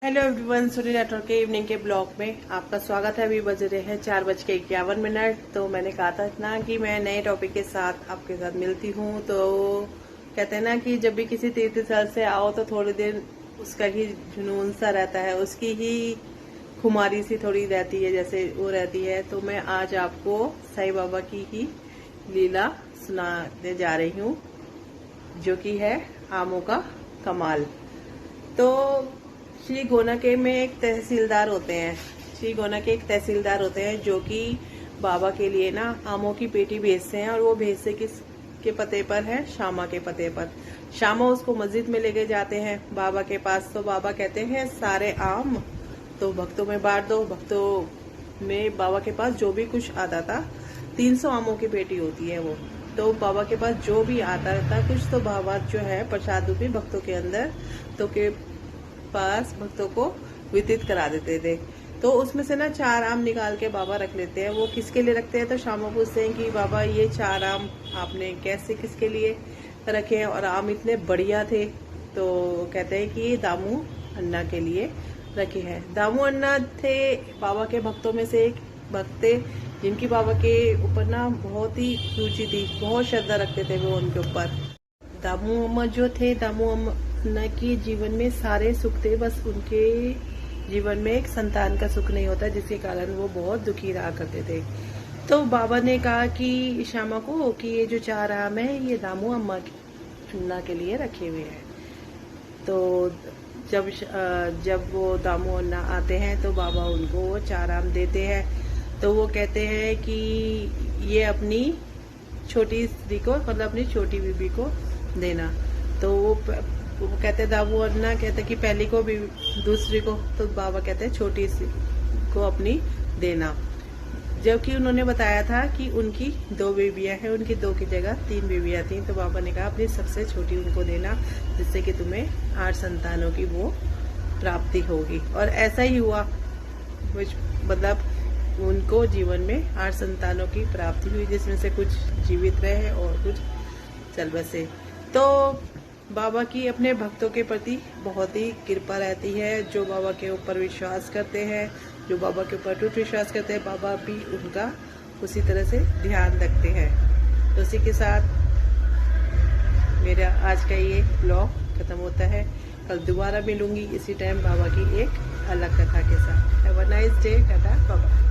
Hello everyone, Sony network के evening के blog में आपका स्वागत है। अभी बज रहे हैं 4:51। तो मैंने कहा था ना कि मैं नए टॉपिक के साथ आपके साथ मिलती हूँ। तो कहते हैं ना कि जब भी किसी तीर्थ स्थल से आओ तो थोड़ी देर उसका ही जुनून सा रहता है, उसकी ही खुमारी सी थोड़ी रहती है, जैसे वो रहती है। तो मैं आज आपको साईं बाबा की ही लीला सुनाने जा रही हूँ, जो कि है आमों का कमाल। तो श्री गोना के में एक तहसीलदार होते हैं। श्री गोना के एक तहसीलदार होते हैं जो कि बाबा के लिए ना आमों की पेटी भेजते हैं, और वो भेजते किस के पते पर है? श्यामा के पते पर। श्यामा उसको मस्जिद में लेके जाते हैं बाबा के पास। तो बाबा कहते हैं सारे आम तो भक्तों में बांट दो। भक्तों में बाबा के पास जो भी कुछ आता था, 300 आमों की पेटी होती है वो। तो बाबा के पास जो भी आता था कुछ, तो बाबा जो है प्रसाद रूपी भक्तों के अंदर तो के पास भक्तों को वितरित करा देते थे। तो उसमें से ना 4 आम निकाल के बाबा रख लेते हैं। वो किसके लिए रखते हैं? तो श्यामा पूछते हैं कि बाबा ये 4 आम आपने कैसे किसके लिए रखे हैं, और आम इतने बढ़िया थे? तो कहते हैं कि ये दामू अन्ना के लिए रखे हैं। दामू अन्ना थे बाबा के भक्तों में से एक भक्त थे, जिनकी बाबा के ऊपर ना बहुत ही रुचि थी, बहुत श्रद्धा रखते थे वो उनके ऊपर। दामू अम्मा जो थे, दामू अन्ना के जीवन में सारे सुख थे, बस उनके जीवन में एक संतान का सुख नहीं होता, जिसके कारण वो बहुत दुखी रहा करते थे। तो बाबा ने कहा कि श्यामा को कि ये जो 4 आम है ये दामू अम्मा अन्ना के लिए रखे हुए हैं। तो जब वो दामू अन्ना आते हैं तो बाबा उनको वो 4 आम देते हैं। तो वो कहते हैं कि ये अपनी छोटी स्त्री को, मतलब अपनी छोटी बीबी को देना। तो वो कहते हैं, दामू अन्ना कहते कि पहली को भी, दूसरी को। तो बाबा कहते हैं छोटी सी को अपनी देना, जबकि उन्होंने बताया था कि उनकी 2 बेबियां हैं, उनकी 2 की जगह 3 बेबियां थी। तो बाबा ने कहा अपनी सबसे छोटी उनको देना, जिससे कि तुम्हें 8 संतानों की वो प्राप्ति होगी। और ऐसा ही हुआ, मतलब उनको जीवन में 8 संतानों की प्राप्ति हुई, जिसमें से कुछ जीवित रहे और कुछ चल बसे। तो बाबा की अपने भक्तों के प्रति बहुत ही कृपा रहती है। जो बाबा के ऊपर विश्वास करते हैं, जो बाबा के ऊपर टूट विश्वास करते हैं, बाबा भी उनका उसी तरह से ध्यान रखते हैं। तो उसी के साथ मेरा आज का ये ब्लॉग खत्म होता है। कल दोबारा मिलूंगी इसी टाइम बाबा की एक अलग कथा के साथ। Have a nice day. Tata bye.